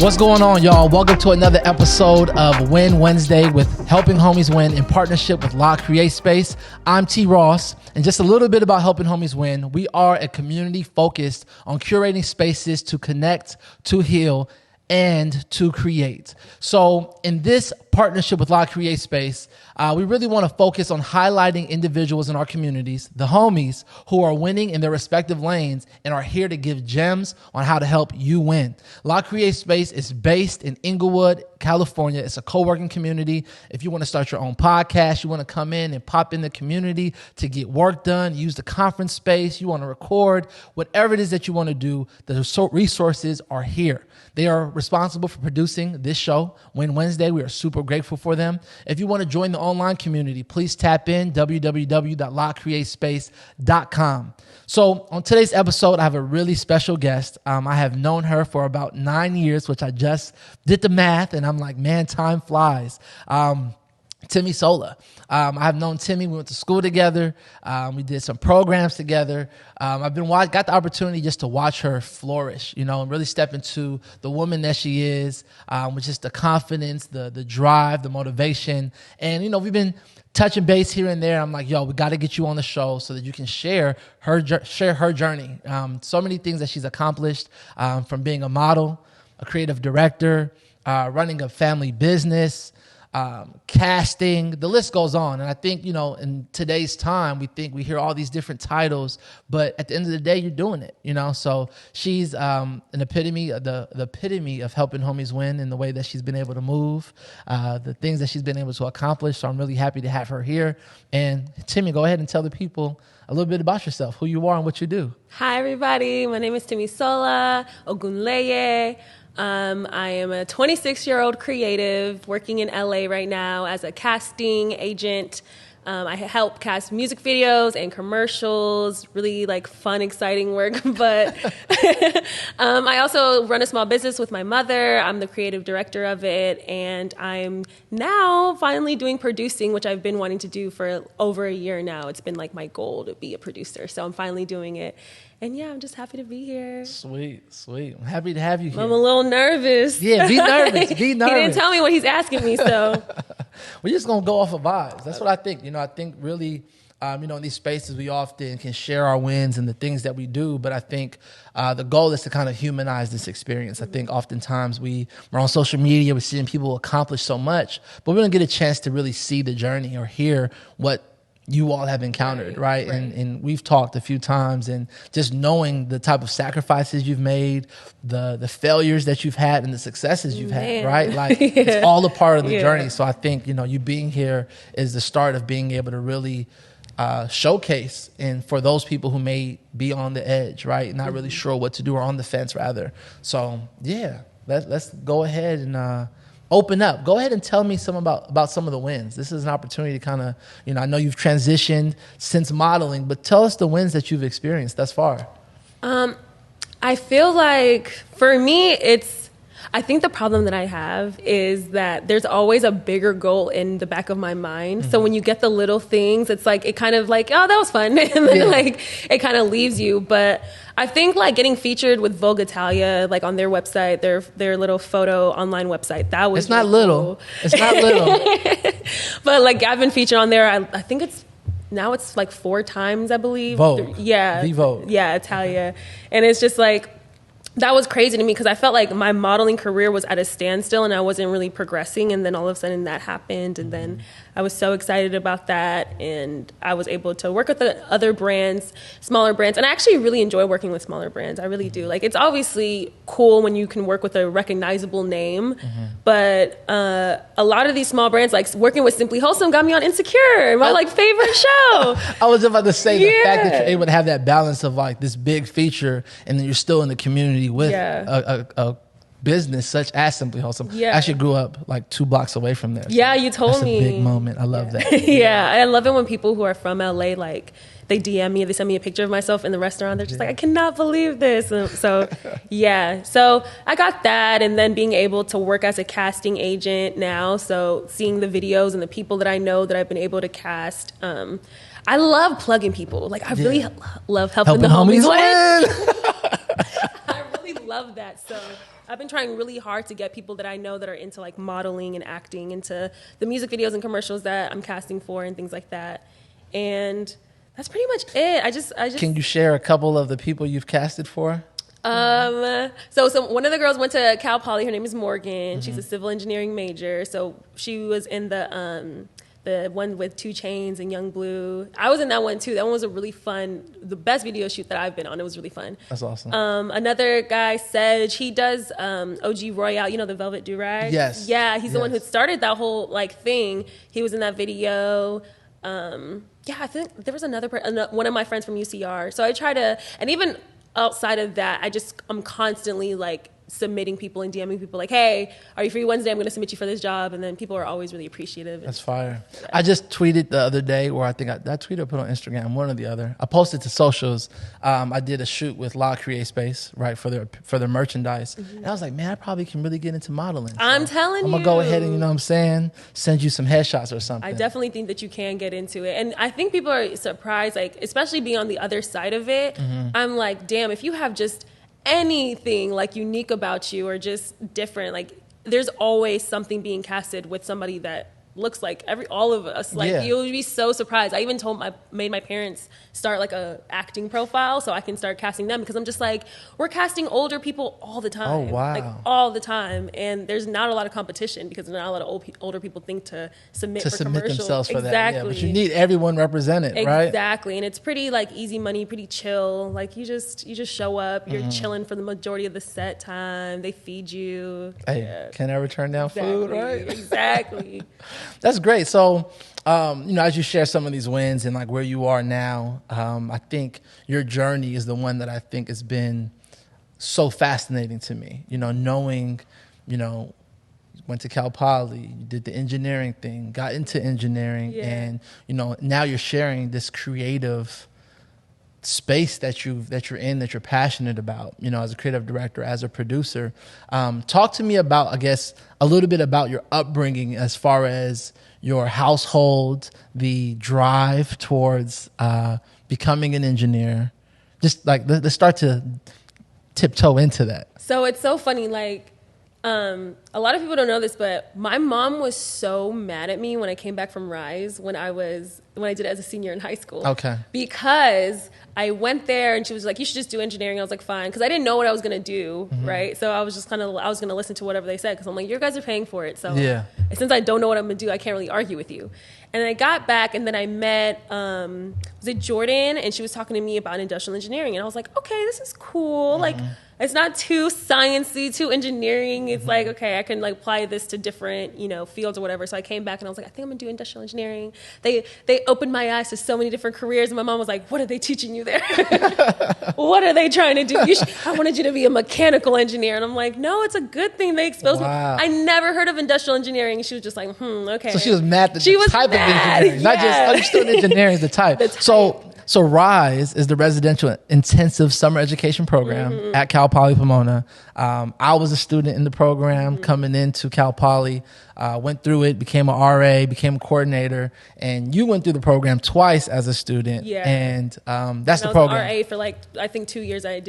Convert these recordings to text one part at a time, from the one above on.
What's going on, y'all? Welcome to another episode of Win Wednesday with Helping Homies Win in partnership with La Create Space. I'm T. Ross, and just a little bit about Helping Homies Win. We are a community focused on curating spaces to connect, to heal, and to create. So in this partnership with La Create Space, we really want to focus on highlighting individuals in our communities, the homies who are winning in their respective lanes and are here to give gems on how to help you win. La Create Space is based in Inglewood, California. It's a co-working community. If you want to start your own podcast, you want to come in and pop in the community to get work done, use the conference space, you want to record, whatever it is that you want to do, the resources are here. They are responsible for producing this show, Win Wednesday. We are super grateful for them. If you want to join the online community, please tap in www.lacreatespace.com. So on today's episode, I have a really special guest. I have known her for about 9 years, which I just did the math, and I'm like, man, time flies. Timisola. I have known Timmy. We went to school together. We did some programs together. Got the opportunity just to watch her flourish, and really step into the woman that she is, with just the confidence, the drive, the motivation. And, we've been touching base here and there. I'm like, we got to get you on the show so that you can share her journey. So many things that she's accomplished, from being a model, a creative director, running a family business, casting, the list goes on. And I think, in today's time, we hear all these different titles, but at the end of the day, you're doing it, so she's an epitome, the epitome of helping homies win in the way that she's been able to move, the things that she's been able to accomplish. So I'm really happy to have her here. And Timmy, go ahead and tell the people a little bit about yourself, who you are and what you do. Hi, everybody. My name is Timisola, Ogunleye. I am a 26-year-old creative working in LA right now as a casting agent. I help cast music videos and commercials, really fun, exciting work. But I also run a small business with my mother. I'm the creative director of it. And I'm now finally doing producing, which I've been wanting to do for over a year now. It's been my goal to be a producer. So I'm finally doing it. And I'm just happy to be here. Sweet. I'm happy to have you here. I'm a little nervous. Yeah, be nervous. He didn't tell me what he's asking me, so. We're just going to go off of vibes. That's what I think. I think really, in these spaces, we often can share our wins and the things that we do. But I think the goal is to kind of humanize this experience. I think oftentimes we're on social media, we're seeing people accomplish so much, but we don't get a chance to really see the journey or hear what you all have encountered, right? And we've talked a few times, and just knowing the type of sacrifices you've made, the failures that you've had, and the successes you've had, right? It's all a part of the journey. So I think, you being here is the start of being able to really showcase, and for those people who may be on the edge, right? Not really sure what to do, or on the fence rather. So let's go ahead and open up. Go ahead and tell me about some of the wins. This is an opportunity to kind of, I know you've transitioned since modeling, but tell us the wins that you've experienced thus far. I feel like for me, I think the problem that I have is that there's always a bigger goal in the back of my mind. Mm-hmm. So when you get the little things, it's it kind of oh, that was fun. And then it kind of leaves you. But I think getting featured with Vogue Italia, on their website, their little photo online website, that was It's not little. Cool. It's not little. But I've been featured on there. I think now it's 4 times, I believe. Vogue. Yeah. The Vogue. Yeah, Italia. And it's just that was crazy to me because I felt like my modeling career was at a standstill and I wasn't really progressing. And then all of a sudden that happened. And then I was so excited about that. And I was able to work with the other brands, smaller brands. And I actually really enjoy working with smaller brands. I really do. It's obviously cool when you can work with a recognizable name. Mm-hmm. But a lot of these small brands, working with Simply Wholesome, got me on Insecure, my favorite show. I was about to say the fact that you're able to have that balance of this big feature and then you're still in the community with a business such as Simply Wholesome. Yeah. I actually grew up 2 blocks away from there. So yeah, you told me. That's a big moment. I love that. Yeah, I love it when people who are from LA, they DM me, they send me a picture of myself in the restaurant. They're just I cannot believe this. And so, So I got that, and then being able to work as a casting agent now. So seeing the videos and the people that I know that I've been able to cast. I love plugging people. I really love helping the homies win. I really love that. So I've been trying really hard to get people that I know that are into like modeling and acting into the music videos and commercials that I'm casting for and things like that. And that's pretty much it. I just Can you share a couple of the people you've casted for? So one of the girls went to Cal Poly. Her name is Morgan. She's a civil engineering major. So she was in the one with 2 Chainz and Young Blue. I was in that one too. That one was a really fun, the best video shoot that I've been on. It was really fun. That's awesome. Another guy, Sedge, he does OG Royale, you know, the Velvet Do-Rag? Yes. Yeah, he's the one who started that whole like thing. He was in that video. Yeah, I think there was one of my friends from UCR. So I try to, and even outside of that, I'm constantly like submitting people and DMing people like, hey, are you free Wednesday? I'm going to submit you for this job. And then people are always really appreciative. That's fire. I just tweeted the other day, or I think I tweeted or put on Instagram, one or the other. I posted to socials. I did a shoot with La Create Space, right, for their merchandise. And I was like, man, I probably can really get into modeling. So I'm telling you. I'm going to go ahead and, you know what I'm saying, send you some headshots or something. I definitely think that you can get into it. And I think people are surprised, like, especially being on the other side of it. I'm like, damn, if you have just anything like unique about you or just different, like there's always something being casted with somebody that looks like all of us. Like you'll be so surprised. I even made my parents start like a acting profile so I can start casting them, because I'm just like, we're casting older people all the time. Oh wow. Like all the time, and there's not a lot of competition because not a lot of older people think to submit themselves for exactly. that. Yeah, but you need everyone represented, right? Exactly. And it's pretty like easy money, pretty chill. Like you just show up, you're chilling for the majority of the set time. They feed you. Hey, can't ever turn down food, right? Exactly. That's great. So, you know, as you share some of these wins and like where you are now, I think your journey is the one that I think has been so fascinating to me. You know, knowing, you know, you went to Cal Poly, you did the engineering thing, got into engineering, and you know, now you're sharing this creative space that you're in, that you're passionate about, you know, as a creative director, as a producer. Talk to me about, I guess, a little bit about your upbringing as far as your household, the drive towards becoming an engineer. Just like, let's start to tiptoe into that. So it's so funny, like, a lot of people don't know this, but my mom was so mad at me when I came back from Rise when I did it as a senior in high school. Okay. Because I went there and she was like, you should just do engineering. I was like, fine. Because I didn't know what I was going to do, right? So I was just I was going to listen to whatever they said, because I'm like, you guys are paying for it. So since I don't know what I'm going to do, I can't really argue with you. And I got back, and then I met, was it Jordan? And she was talking to me about industrial engineering. And I was like, okay, this is cool. Like, it's not too sciencey, too engineering. It's like, okay, I can like apply this to different, you know, fields or whatever. So I came back and I was like, I think I'm gonna do industrial engineering. They opened my eyes to so many different careers. And my mom was like, what are they teaching you there? What are they trying to do? I wanted you to be a mechanical engineer. And I'm like, no, it's a good thing they exposed me. I never heard of industrial engineering. She was just like, okay. So she was mad at the type of engineering, not just understood engineering is the type. So RISE is the residential intensive summer education program at Cal Poly Pomona. I was a student in the program coming into Cal Poly, went through it, became an RA, became a coordinator, and you went through the program twice as a student. Yeah. And that's the program. I was an RA for like, I think 2 years I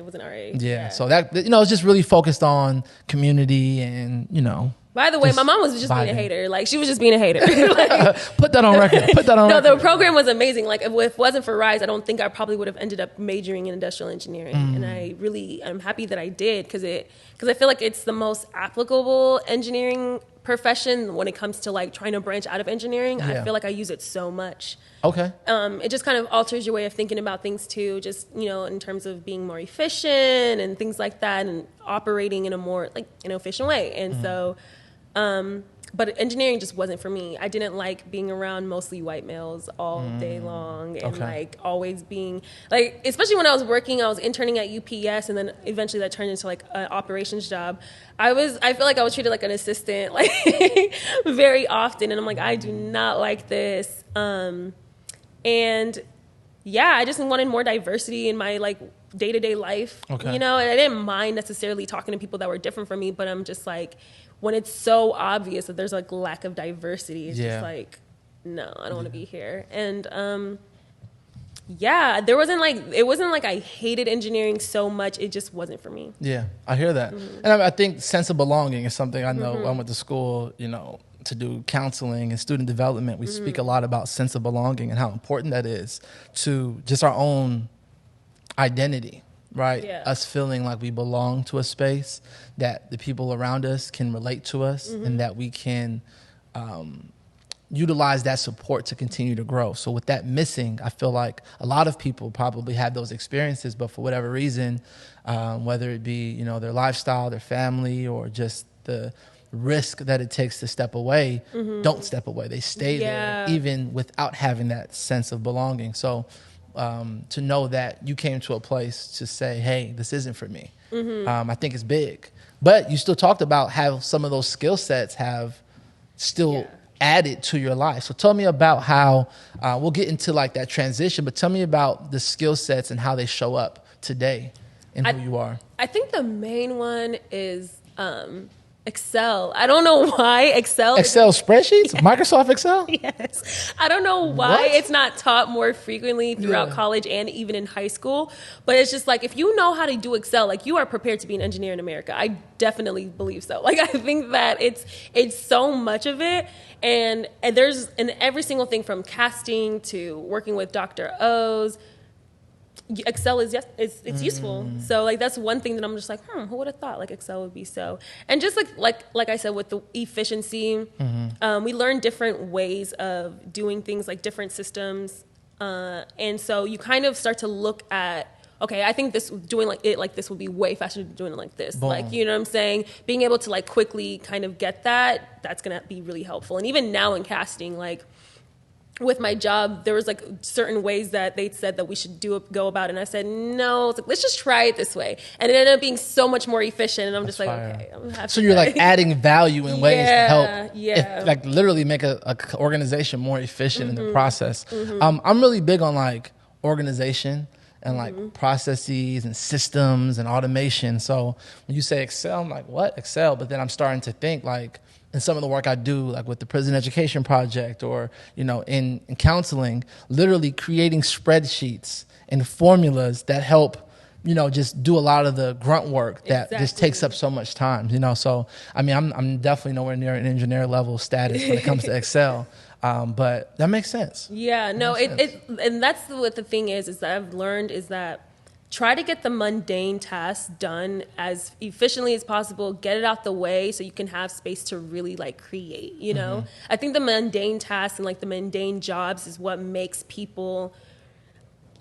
was an RA. Yeah. So that, you know, it's just really focused on community and, you know. By the way, my mom was just being a hater. Like, she was just being a hater. Like, Put that on record. No, the program was amazing. Like, if it wasn't for RISE, I don't think I probably would have ended up majoring in industrial engineering. And I'm happy that I did, because I feel like it's the most applicable engineering profession when it comes to like trying to branch out of engineering. Yeah. I feel like I use it so much. Okay. It just kind of alters your way of thinking about things too, just, you know, in terms of being more efficient and things like that, and operating in a more like an efficient way. And so but engineering just wasn't for me. I didn't like being around mostly white males all day long, and like always being like, especially when I was working, I was interning at UPS, and then eventually that turned into like an operations job. I feel like I was treated like an assistant, like very often. And I'm like, I do not like this. And yeah, I just wanted more diversity in my like day-to-day life, you know, and I didn't mind necessarily talking to people that were different from me, but I'm just like, when it's so obvious that there's like lack of diversity, it's just like, no, I don't want to be here. And Yeah, it wasn't like I hated engineering so much. It just wasn't for me. Yeah, I hear that. And I think sense of belonging is something I know. I went to school, to do counseling and student development. We speak a lot about sense of belonging and how important that is to just our own identity, right? Yeah. Us feeling like we belong to a space, that the people around us can relate to us, and that we can utilize that support to continue to grow. So with that missing, I feel like a lot of people probably had those experiences, but for whatever reason, whether it be, their lifestyle, their family, or just the risk that it takes to step away, don't step away. They stay there even without having that sense of belonging. So to know that you came to a place to say, hey, this isn't for me, I think it's big. But you still talked about how some of those skill sets have still added to your life. So tell me about how, we'll get into like that transition, but tell me about the skill sets and how they show up today in who you are. I think the main one is Excel. I don't know why Excel spreadsheets? Microsoft Excel? Yes. I don't know why it's not taught more frequently throughout college and even in high school. But it's just like, if you know how to do Excel, like, you are prepared to be an engineer in America. I definitely believe so. Like, I think that it's so much of it. And there's in every single thing from casting to working with Dr. O's, Excel is it's useful. So like, that's one thing that I'm just like, who would have thought like Excel would be so. And just like I said, with the efficiency, we learn different ways of doing things, like different systems, and so you kind of start to look at, okay, I think doing this would be way faster than doing it like this. Boom. Like, you know what I'm saying? Being able to like quickly kind of get that's gonna be really helpful. And even now in casting, like, with my job, there was like certain ways that they said that we should go about it. And I said, no, it's like, let's just try it this way. And it ended up being so much more efficient. And I'm just like, okay, I'm happy. So you're like adding value in ways to help, like literally make a organization more efficient in the process. I'm really big on like organization and like processes and systems and automation. So when you say Excel, I'm like, what? Excel? But then I'm starting to think like, in some of the work I do, like with the Prison Education Project, or, in counseling, literally creating spreadsheets and formulas that help, just do a lot of the grunt work that just takes up so much time, So, I mean, I'm definitely nowhere near an engineer level status when it comes to Excel. But that makes sense. Yeah, no, and that's what the thing is that I've learned is that try to get the mundane tasks done as efficiently as possible, get it out the way so you can have space to really like create, I think the mundane tasks and like the mundane jobs is what makes people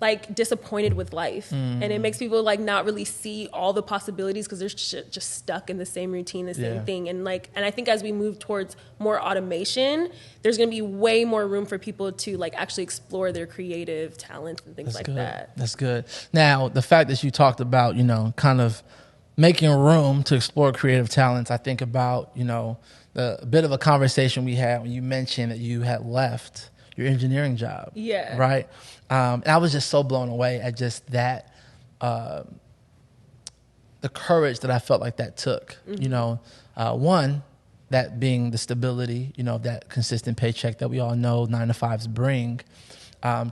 like disappointed with life. And it makes people like not really see all the possibilities because they're just stuck in the same routine, the same thing. And I think as we move towards more automation, there's going to be way more room for people to like actually explore their creative talents and things that. That's good. Now, the fact that you talked about, kind of making room to explore creative talents, I think about, a bit of a conversation we had when you mentioned that you had left your engineering job. Yeah. Right? And I was just so blown away at just that, the courage that I felt like that took. One, that being the stability, that consistent paycheck that we all know 9-to-5s bring.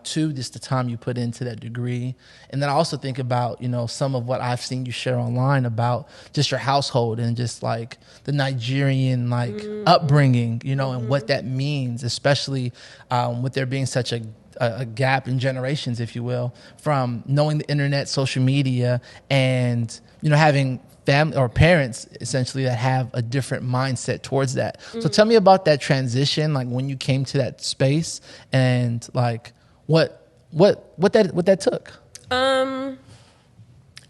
Two, just the time you put into that degree. And then I also think about, some of what I've seen you share online about just your household and just like the Nigerian upbringing, and what that means, especially with there being such a gap in generations, if you will, from knowing the internet, social media, and, having family or parents essentially that have a different mindset towards that. So tell me about that transition, like when you came to that space and like, what that took?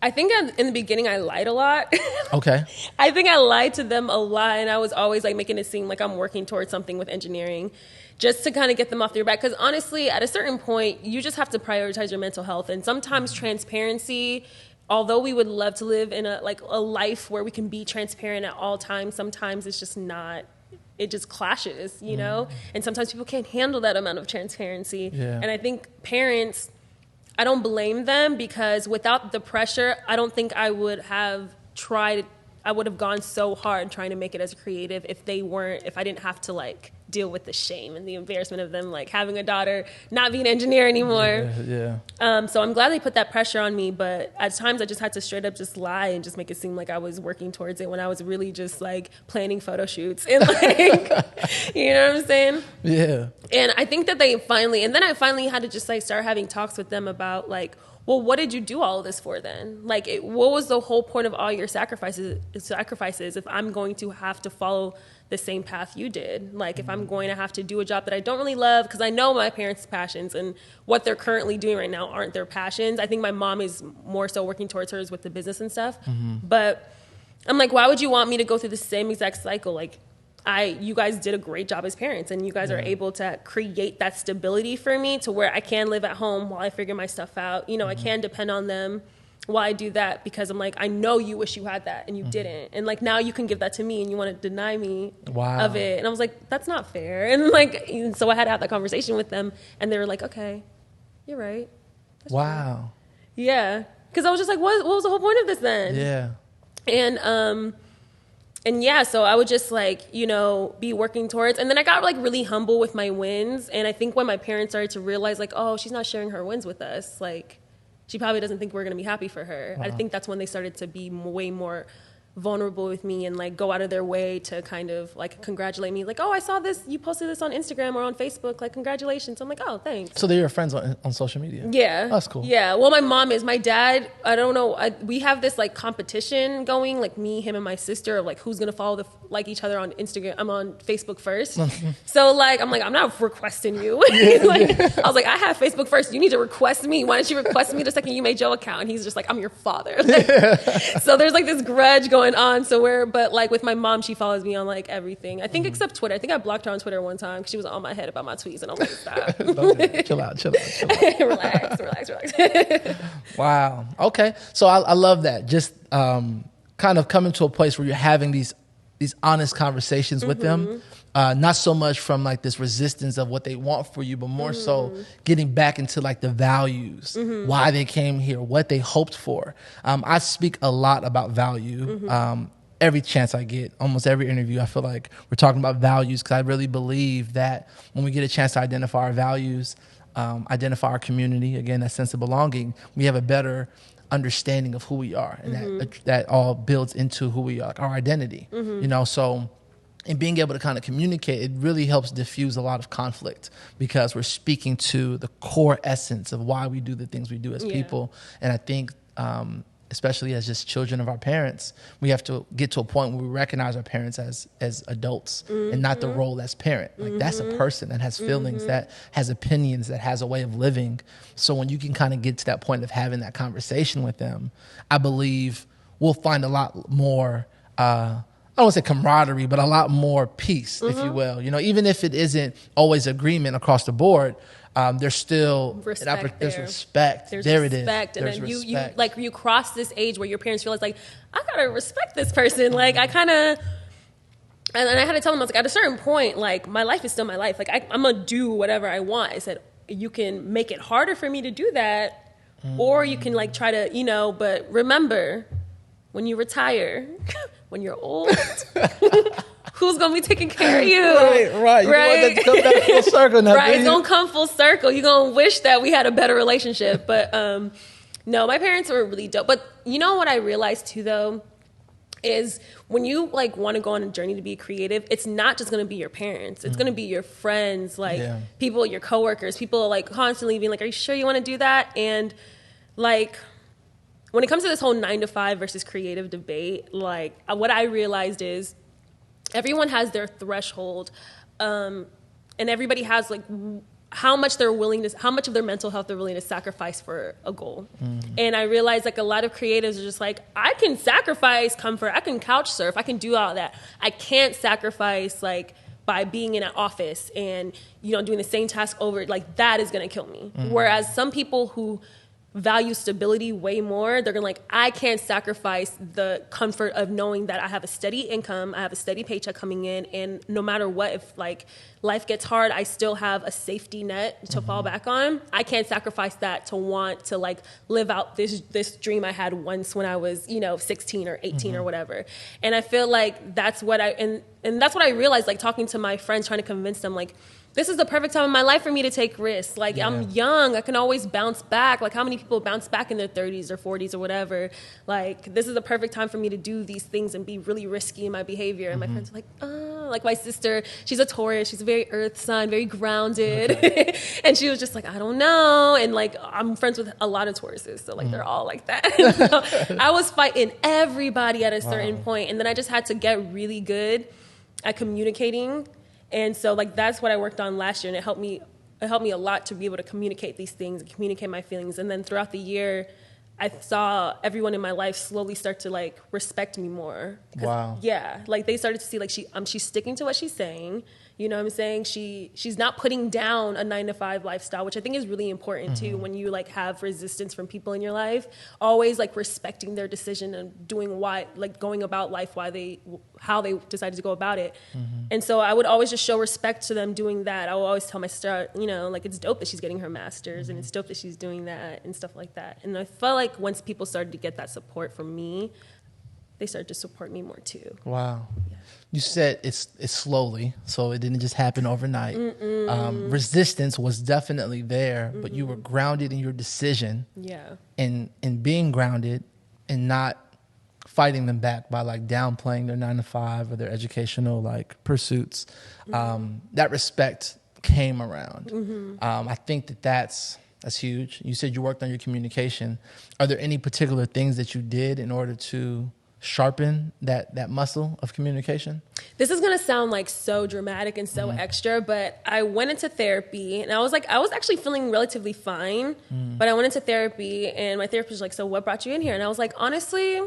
I think in the beginning I lied a lot. Okay. I think I lied to them a lot, and I was always like making it seem like I'm working towards something with engineering, just to kind of get them off their back. Because honestly, at a certain point, you just have to prioritize your mental health, and sometimes transparency. Although we would love to live in a life where we can be transparent at all times, sometimes it's just not. It just clashes, and sometimes people can't handle that amount of transparency. Yeah. And I think parents, I don't blame them, because without the pressure, I don't think I would have gone so hard trying to make it as a creative if I didn't have to like deal with the shame and the embarrassment of them like having a daughter, not being an engineer anymore. So I'm glad they put that pressure on me, but at times I just had to straight up just lie and just make it seem like I was working towards it when I was really just like planning photo shoots and like, you know what I'm saying? Yeah. And I think that I finally had to just like start having talks with them about like, well, what did you do all of this for then? Like, what was the whole point of all your sacrifices if I'm going to have to follow the same path you did? Like, if I'm going to have to do a job that I don't really love, because I know my parents' passions and what they're currently doing right now aren't their passions. I think my mom is more so working towards hers with the business and stuff. But I'm like, why would you want me to go through the same exact cycle? Like, you guys did a great job as parents, and you guys are able to create that stability for me to where I can live at home while I figure my stuff out. You know, I can depend on them while I do that, because I'm like, I know you wish you had that and you didn't. And like, now you can give that to me and you want to deny me of it. And I was like, that's not fair. And so I had to have that conversation with them, and they were like, okay, you're right. That's true. Yeah. Cause I was just like, what was the whole point of this then? Yeah. And yeah, so I would just like, you know, be working towards, and then I got like really humble with my wins. And I think when my parents started to realize like, oh, she's not sharing her wins with us, like she probably doesn't think we're going to be happy for her. I think that's when they started to be way more vulnerable with me and like go out of their way to kind of like congratulate me, like, oh, I saw this, you posted this on Instagram or on Facebook, like congratulations. I'm like, oh, thanks. So they're your friends on social media? Yeah. That's cool. Yeah. Well, my mom is. My dad, I don't know, we have this like competition going, like me, him, and my sister, of like who's gonna follow each other on Instagram. I'm on Facebook first. So like I'm like, I'm not requesting you. I was like, I have Facebook first, you need to request me. Why don't you request me the second you made your account? And he's just like, I'm your father. So there's like this grudge going on. But like with my mom, she follows me on like everything, I think, except Twitter. I think I blocked her on Twitter one time because she was on my head about my tweets, and I'm like, stop. Chill out. relax. Wow. Okay. So I love that. Just kind of coming to a place where you're having these honest conversations with them. Not so much from like this resistance of what they want for you, but more so getting back into like the values, why they came here, what they hoped for. I speak a lot about value. Every chance I get, almost every interview, I feel like we're talking about values, because I really believe that when we get a chance to identify our values, identify our community, again, that sense of belonging, we have a better understanding of who we are, and that all builds into who we are, like our identity, you know. So and being able to kind of communicate, it really helps diffuse a lot of conflict, because we're speaking to the core essence of why we do the things we do as people. And I think especially as just children of our parents, we have to get to a point where we recognize our parents as adults and not the role as parent. Like that's a person that has feelings, that has opinions, that has a way of living. So when you can kind of get to that point of having that conversation with them, I believe we'll find a lot more, I don't want to say camaraderie, but a lot more peace, if you will. You know, even if it isn't always agreement across the board, there's still respect. There's respect. There's there respect. it is. And then you like you cross this age where your parents realize like, I gotta respect this person. Like I kind of, and I had to tell them, I was like, at a certain point, like my life is still my life. Like I'm gonna do whatever I want. I said, you can make it harder for me to do that, or you can like try to, you know. But remember, when you retire, when you're old. Who's gonna be taking care of you? Right. You want that to come back full circle now. Right, it's gonna come full circle. You're gonna wish that we had a better relationship. But no, my parents were really dope. But you know what I realized too, though, is when you like want to go on a journey to be creative, it's not just gonna be your parents. It's gonna be your friends, like people, your coworkers, people like constantly being like, "Are you sure you want to do that?" And like, when it comes to this whole 9 to 5 versus creative debate, like what I realized is, everyone has their threshold, and everybody has like how much of their mental health they're willing to sacrifice for a goal. And I realized like a lot of creatives are just like, I can sacrifice comfort, I can couch surf, I can do all that. I can't sacrifice like by being in an office and, you know, doing the same task over, like that is gonna kill me. Whereas some people who value stability way more. They're gonna like, I can't sacrifice the comfort of knowing that I have a steady income, I have a steady paycheck coming in, and no matter what, if like life gets hard, I still have a safety net to fall back on. I can't sacrifice that to want to like live out this dream I had once when I was, 16 or 18 or whatever. And I feel like that's what and that's what I realized, like talking to my friends, trying to convince them, like, this is the perfect time in my life for me to take risks. Like, I'm young. I can always bounce back. Like, how many people bounce back in their 30s or 40s or whatever? Like, this is the perfect time for me to do these things and be really risky in my behavior. And my friends are like, like my sister, she's a Taurus. She's a very earth sign, very grounded. Okay. And she was just like, I don't know. And, like, I'm friends with a lot of Tauruses. So, like, they're all like that. So I was fighting everybody at a certain point. And then I just had to get really good at communicating. And so, like, that's what I worked on last year, and it helped me a lot to be able to communicate these things and communicate my feelings. And then throughout the year, I saw everyone in my life slowly start to, like, respect me more. Wow. Yeah. Like, they started to see, like, she's sticking to what she's saying. You know what I'm saying? She's not putting down a 9-to-5 lifestyle, which I think is really important too, when you like have resistance from people in your life. Always like respecting their decision and doing going about life, how they decided to go about it. And so I would always just show respect to them doing that. I would always tell my sister, like, it's dope that she's getting her master's and it's dope that she's doing that and stuff like that. And I felt like once people started to get that support from me, they started to support me more too. Wow. Yeah. You said it's slowly, so it didn't just happen overnight. Resistance was definitely there, but you were grounded in your decision. Yeah. And being grounded and not fighting them back by like downplaying their 9-to-5 or their educational like pursuits. That respect came around. I think that's huge. You said you worked on your communication. Are there any particular things that you did in order to sharpen that muscle of communication? This is going to sound like so dramatic and so extra, but I went into therapy and I was actually feeling relatively fine, but I went into therapy and my therapist was like, so what brought you in here? And I was like, honestly,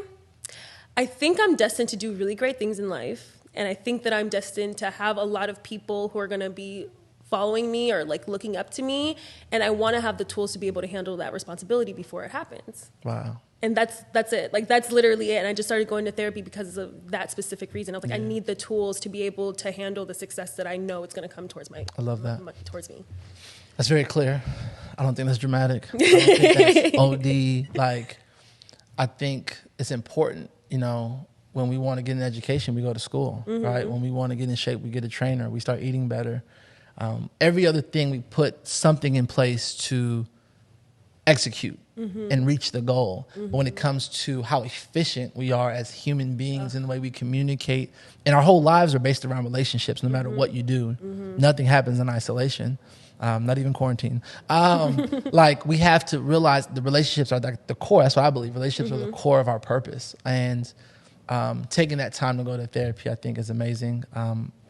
I think I'm destined to do really great things in life. And I think that I'm destined to have a lot of people who are going to be following me or like looking up to me. And I want to have the tools to be able to handle that responsibility before it happens. Wow. And that's it. Like, that's literally it. And I just started going to therapy because of that specific reason. I was like, I need the tools to be able to handle the success that I know it's going to come towards I love that. Towards me. That's very clear. I don't think that's dramatic. I don't think that's OD. Like, I think it's important, when we want to get an education, we go to school, right? When we want to get in shape, we get a trainer. We start eating better. Every other thing, we put something in place to execute and reach the goal. But when it comes to how efficient we are as human beings and the way we communicate, and our whole lives are based around relationships, no matter what you do. Nothing happens in isolation, not even quarantine. Like, we have to realize the relationships are like the core. That's what I believe. Relationships are the core of our purpose. And taking that time to go to therapy, I think, is amazing.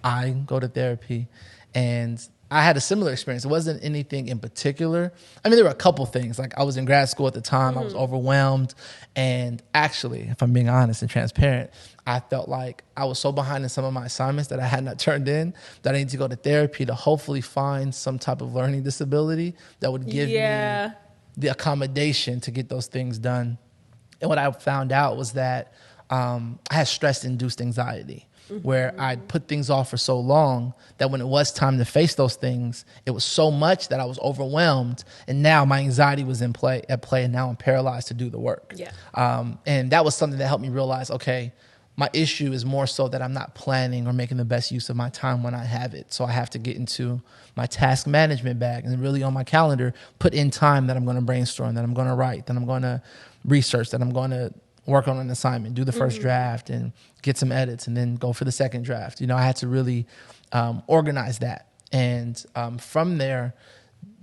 I go to therapy, and I had a similar experience. It wasn't anything in particular. I mean, there were a couple things. Like, I was in grad school at the time. I was overwhelmed. And actually, if I'm being honest and transparent, I felt like I was so behind in some of my assignments that I had not turned in, that I need to go to therapy to hopefully find some type of learning disability that would give me the accommodation to get those things done. And what I found out was that I had stress-induced anxiety, where I'd put things off for so long that when it was time to face those things, it was so much that I was overwhelmed, and now my anxiety was at play, and now I'm paralyzed to do the work. And that was something that helped me realize, okay, my issue is more so that I'm not planning or making the best use of my time when I have it. So I have to get into my task management bag and really on my calendar put in time that I'm going to brainstorm, that I'm going to write, that I'm going to research, that I'm going to work on an assignment, do the first draft and get some edits, and then go for the second draft. I had to really organize that. And from there,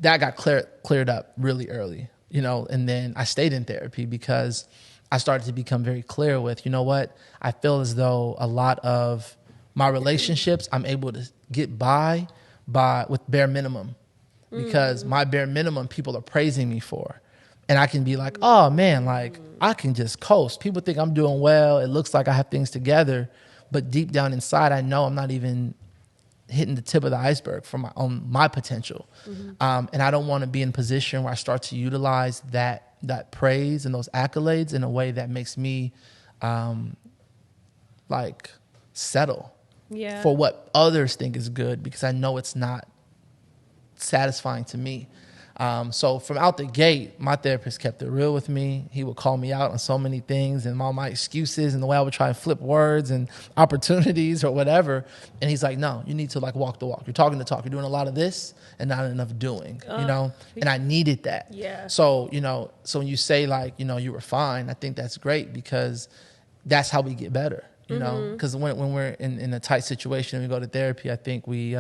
that got cleared up really early, and then I stayed in therapy because I started to become very clear with, what, I feel as though a lot of my relationships, I'm able to get by with bare minimum, because my bare minimum people are praising me for. And I can be like, oh man, like, I can just coast. People think I'm doing well. It looks like I have things together, but deep down inside, I know I'm not even hitting the tip of the iceberg for my potential. And I don't want to be in a position where I start to utilize that that praise and those accolades in a way that makes me like settle for what others think is good, because I know it's not satisfying to me. So from out the gate, my therapist kept it real with me. He would call me out on so many things and all my excuses and the way I would try and flip words and opportunities or whatever. And he's like, no, you need to like walk the walk. You're talking the talk. You're doing a lot of this and not enough doing, you know? And I needed that. Yeah. So, you know, so when you say like, you know, you were fine, I think that's great, because that's how we get better, you know? Because when we're in a tight situation and we go to therapy, I think we,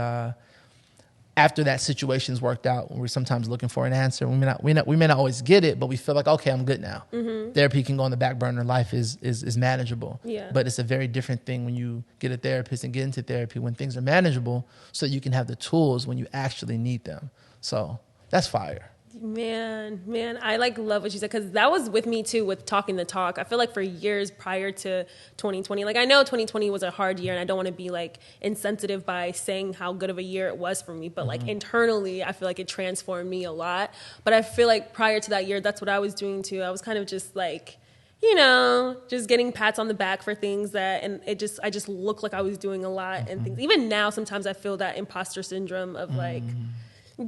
after that situation's worked out, we're sometimes looking for an answer. We may not always get it, but we feel like, okay, I'm good now. Therapy can go on the back burner. Life is manageable. Yeah. But it's a very different thing when you get a therapist and get into therapy when things are manageable, so you can have the tools when you actually need them. So that's fire. Man, I like love what you said, because that was with me too, with talking the talk. I feel like for years prior to 2020, like I know 2020 was a hard year and I don't want to be like insensitive by saying how good of a year it was for me, but like internally, I feel like it transformed me a lot. But I feel like prior to that year, that's what I was doing too. I was kind of just like, you know, just getting pats on the back for things that, and I just looked like I was doing a lot and things. Even now, sometimes I feel that imposter syndrome of like,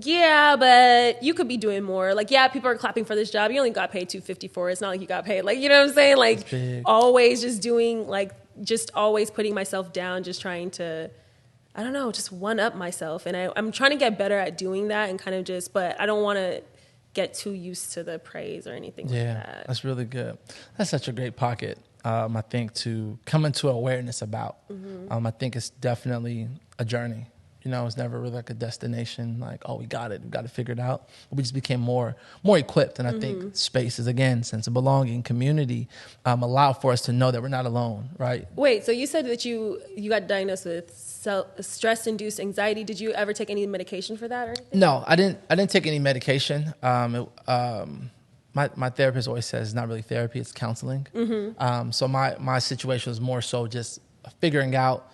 yeah, but you could be doing more. Like, yeah, people are clapping for this job. You only got paid $250 for it. It's not like you got paid. Like, you know what I'm saying? Like, always just doing, like, just always putting myself down, just trying to, I don't know, just one up myself. And I'm trying to get better at doing that and kind of just, but I don't want to get too used to the praise or anything like that. Yeah, that's really good. That's such a great pocket, I think, to come into awareness about. I think it's definitely a journey. You know, it's never really like a destination, like, oh, we got it figured out. We just became more equipped. And I think spaces, again, sense of belonging, community, allow for us to know that we're not alone, right? Wait, so you said that you got diagnosed with stress-induced anxiety. Did you ever take any medication for that or anything? No, I didn't take any medication. My therapist always says it's not really therapy, it's counseling. So my situation was more so just figuring out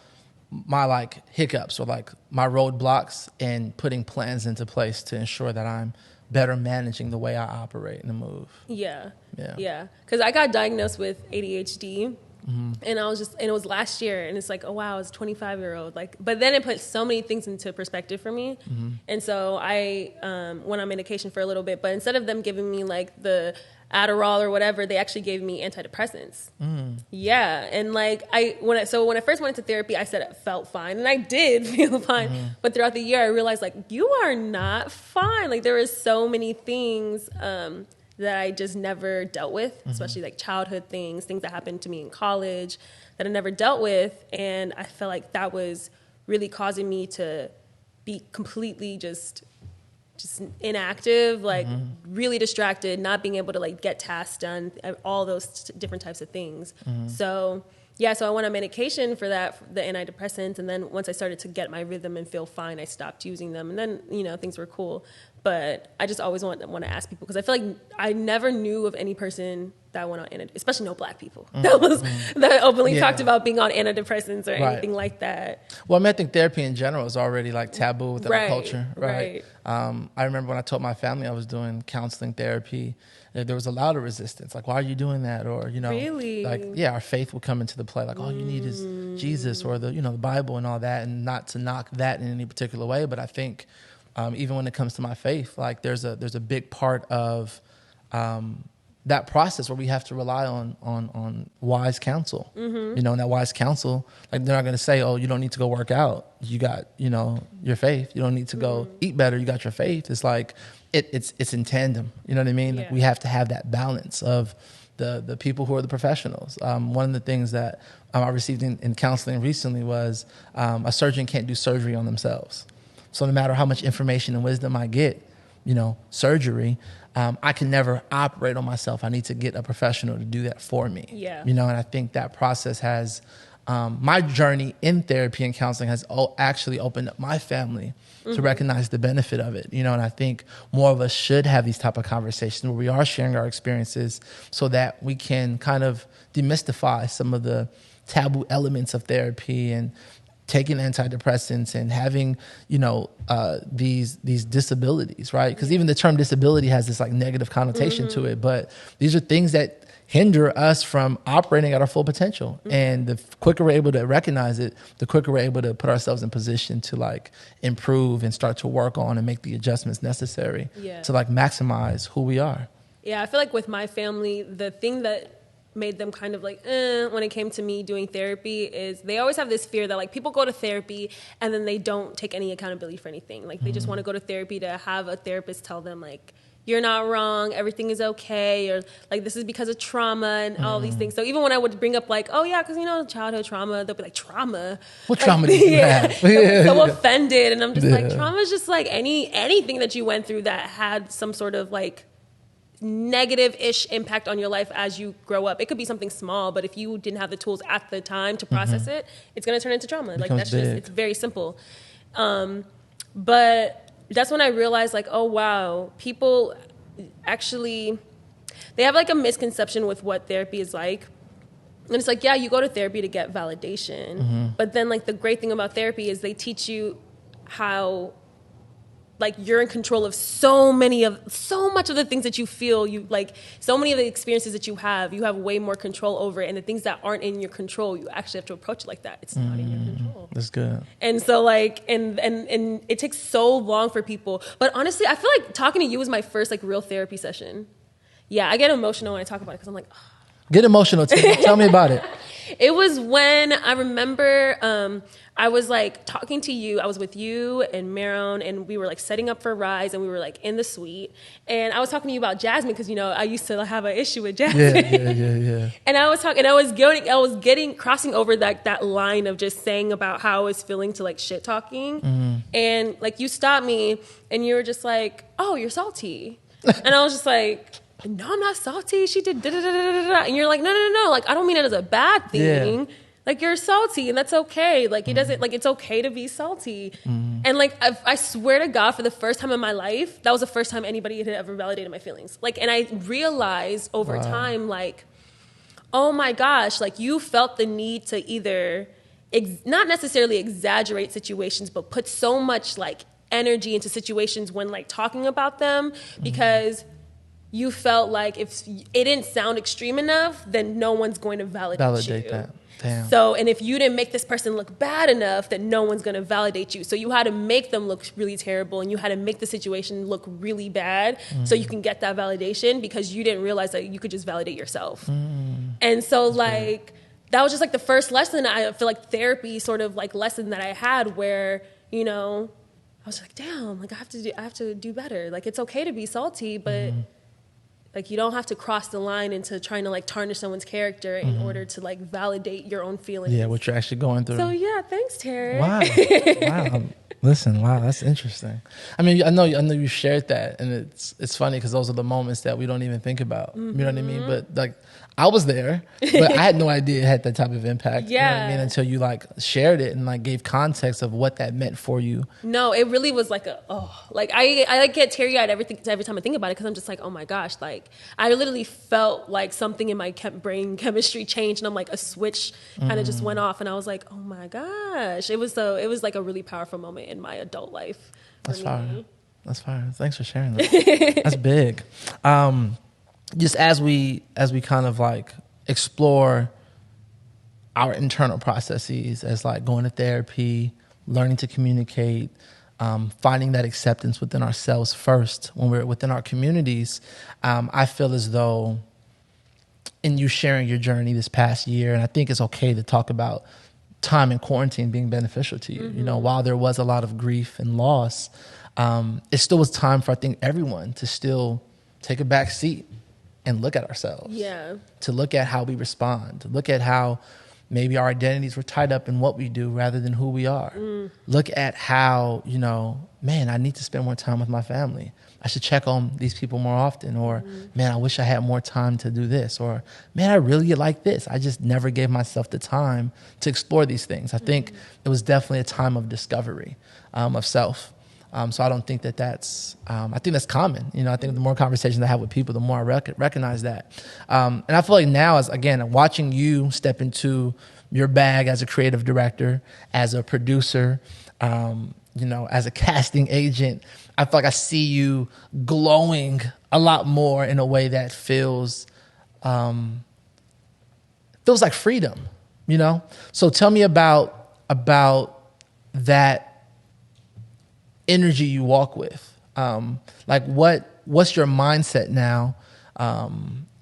my like hiccups or like my roadblocks and putting plans into place to ensure that I'm better managing the way I operate and move. Yeah. Because I got diagnosed with ADHD, and it was last year, and it's like, oh wow, I was a 25-year-old. Like, but then it put so many things into perspective for me, and so I went on medication for a little bit. But instead of them giving me like the Adderall or whatever, they actually gave me antidepressants. Yeah, and like when I first went into therapy, I said it felt fine, and I did feel fine. But throughout the year, I realized like, you are not fine. Like, there were so many things that I just never dealt with, especially like childhood things that happened to me in college that I never dealt with, and I felt like that was really causing me to be completely just inactive, like really distracted, not being able to like get tasks done, all those different types of things. So I went on medication for that, the antidepressants, and then once I started to get my rhythm and feel fine, I stopped using them, and then, you know, things were cool. But I just always want to ask people, because I feel like I never knew of any person that went on antidepressants, especially no Black people, that openly talked about being on antidepressants or anything like that. Well, I mean, I think therapy in general is already like taboo within our culture, right? I remember when I told my family I was doing counseling therapy, there was a lot of resistance. Like, why are you doing that? Or, you know, like, our faith would come into the play. Like, all you need is Jesus or the Bible and all that, and not to knock that in any particular way. But I think even when it comes to my faith, like there's a big part of that process where we have to rely on wise counsel. You know, and that wise counsel, like, they're not going to say, oh, you don't need to go work out. You got, your faith. You don't need to go eat better. You got your faith. It's like, it's in tandem. You know what I mean? Like, we have to have that balance of the people who are the professionals. One of the things that I received in counseling recently was a surgeon can't do surgery on themselves. So no matter how much information and wisdom I get, surgery, I can never operate on myself. I need to get a professional to do that for me. And I think that process has, my journey in therapy and counseling has actually opened up my family to recognize the benefit of it. And I think more of us should have these type of conversations where we are sharing our experiences so that we can kind of demystify some of the taboo elements of therapy and taking antidepressants and having, these disabilities, right? Because even the term disability has this like negative connotation to it, but these are things that hinder us from operating at our full potential. And the quicker we're able to recognize it, the quicker we're able to put ourselves in position to like improve and start to work on and make the adjustments necessary to like maximize who we are. Yeah, I feel like with my family, the thing that made them kind of like, when it came to me doing therapy is they always have this fear that like people go to therapy and then they don't take any accountability for anything. Like they just want to go to therapy to have a therapist tell them like, you're not wrong, everything is okay, or like this is because of trauma and all these things. So even when I would bring up like, oh yeah, because childhood trauma, they'll be like, trauma? What trauma did you have? So offended, and I'm just like, trauma is just like anything that you went through that had some sort of like negative-ish impact on your life as you grow up. It could be something small, but if you didn't have the tools at the time to process it, it's going to turn into trauma. Like that's just, it's very simple. But that's when I realized like, oh wow, people actually, they have like a misconception with what therapy is like. And it's like, yeah, you go to therapy to get validation. But then like the great thing about therapy is they teach you how like you're in control of so much of the things that you feel, you like so many of the experiences that you have way more control over it. And the things that aren't in your control, you actually have to approach it like that. It's not in your control. That's good. And so like, and it takes so long for people. But honestly, I feel like talking to you was my first like real therapy session. Yeah, I get emotional when I talk about it because I'm like, oh. Get emotional. Tell me about it. It was when I remember I was like talking to you. I was with you and Maron, and we were like setting up for Rise, and we were like in the suite. And I was talking to you about Jasmine because I used to have an issue with Jasmine. Yeah. And I was getting crossing over that line of just saying about how I was feeling to like shit talking, and like you stopped me, and you were just like, "Oh, you're salty," and I was just like, no, I'm not salty. She did da-da-da-da-da-da. And you're like, no. Like, I don't mean it as a bad thing. Yeah. Like, you're salty, and that's okay. Like, it doesn't, like, it's okay to be salty. And, like, I swear to God, for the first time in my life, that was the first time anybody had ever validated my feelings. Like, and I realized over time, like, oh, my gosh, like, you felt the need to either not necessarily exaggerate situations, but put so much, like, energy into situations when, like, talking about them because you felt like if it didn't sound extreme enough, then no one's going to validate you. That. Damn. So, and if you didn't make this person look bad enough, then no one's going to validate you. So you had to make them look really terrible, and you had to make the situation look really bad so you can get that validation because you didn't realize that you could just validate yourself. And so like, that was just like the first lesson, I feel like therapy sort of like lesson that I had where, I was like, damn, like I have to do better. Like, it's okay to be salty, but like, you don't have to cross the line into trying to like tarnish someone's character in order to like validate your own feelings. Yeah, what you're actually going through. So yeah, thanks, Terry. Wow. Listen, wow, that's interesting. I mean, I know you shared that, and it's funny because those are the moments that we don't even think about. You know what I mean? But like, I was there, but I had no idea it had that type of impact. Yeah. You know what I mean? Until you like shared it and like gave context of what that meant for you. No, it really was like I like get teary-eyed every time I think about it because I'm just like, oh my gosh, like I literally felt like something in my brain chemistry changed, and I'm like a switch kind of just went off, and I was like, oh my gosh, it was like a really powerful moment in my adult life. That's fine. Thanks for sharing that. That's big. Just as we kind of like explore our internal processes as like going to therapy, learning to communicate, finding that acceptance within ourselves first when we're within our communities, I feel as though in you sharing your journey this past year, and I think it's okay to talk about time in quarantine being beneficial to you. While there was a lot of grief and loss, it still was time for, I think, everyone to still take a back seat and look at ourselves. Yeah. To look at how we respond, to look at how maybe our identities were tied up in what we do rather than who we are. Look at how, man, I need to spend more time with my family. I should check on these people more often. Or, man, I wish I had more time to do this. Or, man, I really like this. I just never gave myself the time to explore these things. I think it was definitely a time of discovery of self. So I don't think that's, I think that's common. I think the more conversations I have with people, the more I recognize that. And I feel like now, as again, watching you step into your bag as a creative director, as a producer, as a casting agent. I feel like I see you glowing a lot more in a way that feels like freedom, So tell me about that energy you walk with. What's your mindset now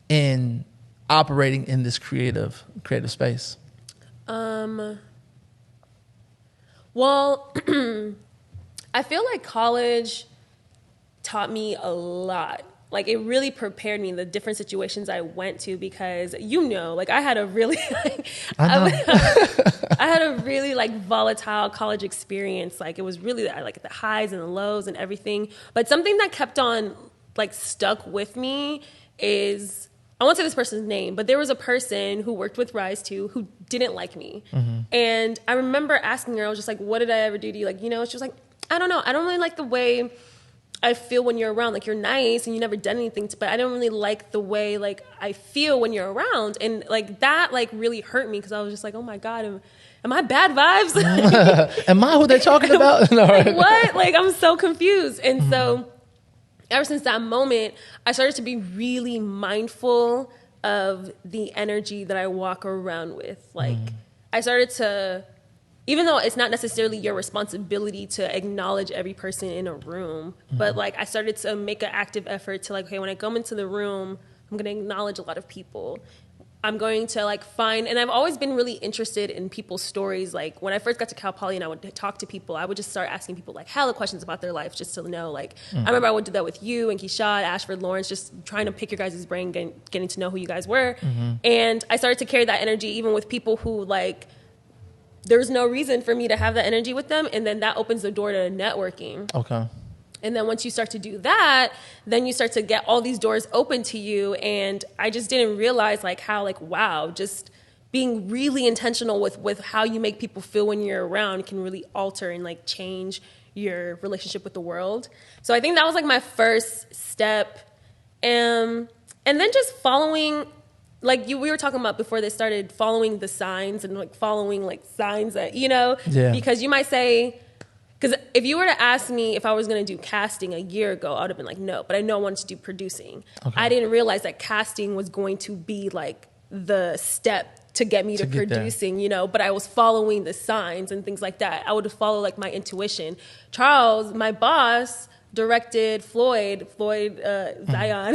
in operating in this creative space? Well, I feel like college taught me a lot. Like, it really prepared me in the different situations I went to, because, I had a really, I had a really volatile college experience. Like, it was really like the highs and the lows and everything. But something that kept on stuck with me is, I won't say this person's name, but there was a person who worked with Rise too who didn't like me. Mm-hmm. And I remember asking her, I was just like, what did I ever do to you? She was like, I don't know. I don't really like the way I feel when you're around. You're nice and you never done anything, but I don't really like the way I feel when you're around. And that really hurt me, because I was just like, oh my God, am I bad vibes? Am I who they're talking about? No, right. What? I'm so confused. And so ever since that moment, I started to be really mindful of the energy that I walk around with. I started to, even though it's not necessarily your responsibility to acknowledge every person in a room, but I started to make an active effort to okay, when I go into the room, I'm going to acknowledge a lot of people. I'm going to find, and I've always been really interested in people's stories. When I first got to Cal Poly and I would talk to people, I would just start asking people hella questions about their life, just to know. I remember I would do that with you and Keishad, Ashford, Lawrence, just trying to pick your guys' brain, getting to know who you guys were. Mm-hmm. And I started to carry that energy even with people who there's no reason for me to have that energy with them. And then that opens the door to networking. Okay. And then once you start to do that, then you start to get all these doors open to you. And I just didn't realize how wow, just being really intentional with how you make people feel when you're around can really alter and change your relationship with the world. So I think that was my first step. And then just following, we were talking about before this started, following the signs and following signs that, because you might say, because if you were to ask me if I was going to do casting a year ago, I would have been no, but I know I wanted to do producing. Okay. I didn't realize that casting was going to be the step to get me to producing, but I was following the signs and things like that. I would follow my intuition. Charles, my boss, directed Floyd Zion.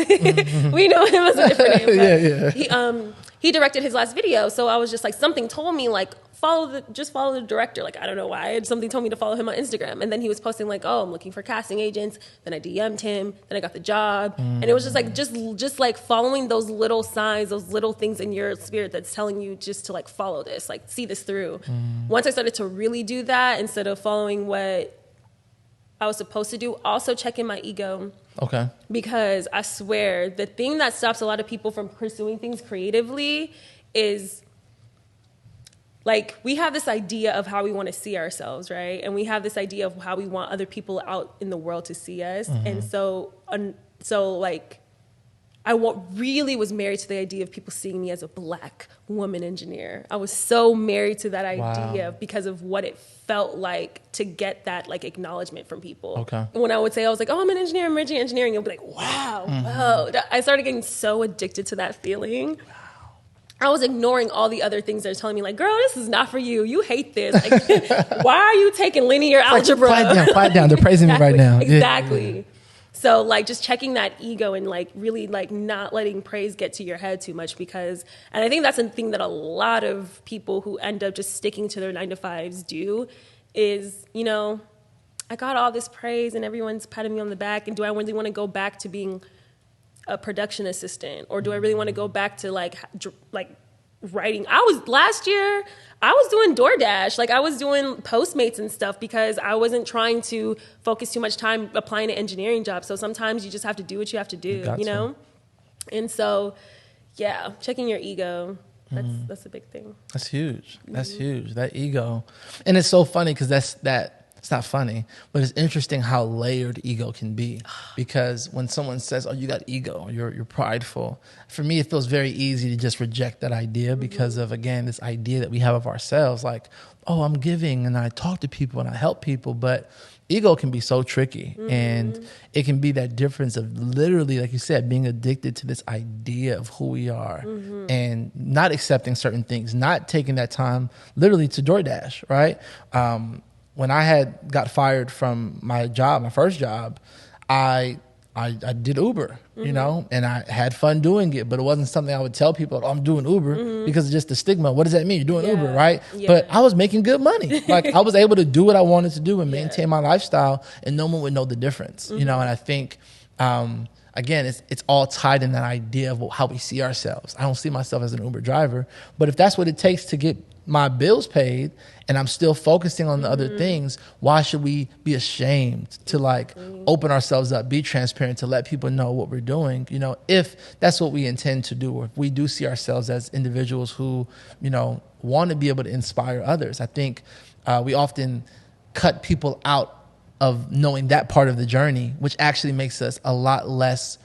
We know him as a different name. Yeah. He directed his last video, so I was just something told me follow the director. I don't know why. Something told me to follow him on Instagram, and then he was posting oh, I'm looking for casting agents. Then I DM'd him. Then I got the job, and it was just following those little signs, those little things in your spirit that's telling you just to follow this, see this through. Once I started to really do that instead of following what I was supposed to do, also checking my ego. Okay. Because I swear, the thing that stops a lot of people from pursuing things creatively is we have this idea of how we want to see ourselves, right? And we have this idea of how we want other people out in the world to see us. Mm-hmm. And so I really was married to the idea of people seeing me as a Black woman engineer. I was so married to that idea because of what it felt like to get that acknowledgement from people. Okay. And when I would say, I was oh, I'm an engineer, I'm majoring in engineering, you'll be wow, whoa. I started getting so addicted to that feeling. Wow. I was ignoring all the other things that are telling me girl, this is not for you. You hate this. Why are you taking linear algebra? Quiet down. They're praising me right now. Exactly. Yeah. So just checking that ego and really not letting praise get to your head too much, and I think that's a thing that a lot of people who end up just sticking to their 9-to-5s do is, I got all this praise and everyone's patting me on the back, and do I really want to go back to being a production assistant, or do I really want to go back to writing? Last year I was doing DoorDash, I was doing Postmates and stuff because I wasn't trying to focus too much time applying to engineering jobs. So sometimes you just have to do what you have to do, And so, yeah, checking your ego. That's a big thing. That's huge. That's huge. That ego, and it's so funny because that it's not funny, but it's interesting how layered ego can be. Because when someone says, oh, you got ego, you're prideful, for me, it feels very easy to just reject that idea because of, again, this idea that we have of ourselves, like, oh, I'm giving and I talk to people and I help people, but ego can be so tricky. And it can be that difference of literally, like you said, being addicted to this idea of who we are and not accepting certain things, not taking that time literally to DoorDash, right? When I had got fired from my job, my first job, I did Uber, you know, and I had fun doing it, but it wasn't something I would tell people, oh, I'm doing Uber because of just the stigma. What does that mean? You're doing Uber, right? But I was making good money. Like I was able to do what I wanted to do and maintain my lifestyle, and no one would know the difference, you know? And I think, again, it's all tied in that idea of how we see ourselves. I don't see myself as an Uber driver, but if that's what it takes to get my bills paid and I'm still focusing on the other things, why should we be ashamed to like open ourselves up, be transparent, to let people know what we're doing, you know, if that's what we intend to do, or if we do see ourselves as individuals who, you know, want to be able to inspire others. I think we often cut people out of knowing that part of the journey, which actually makes us a lot less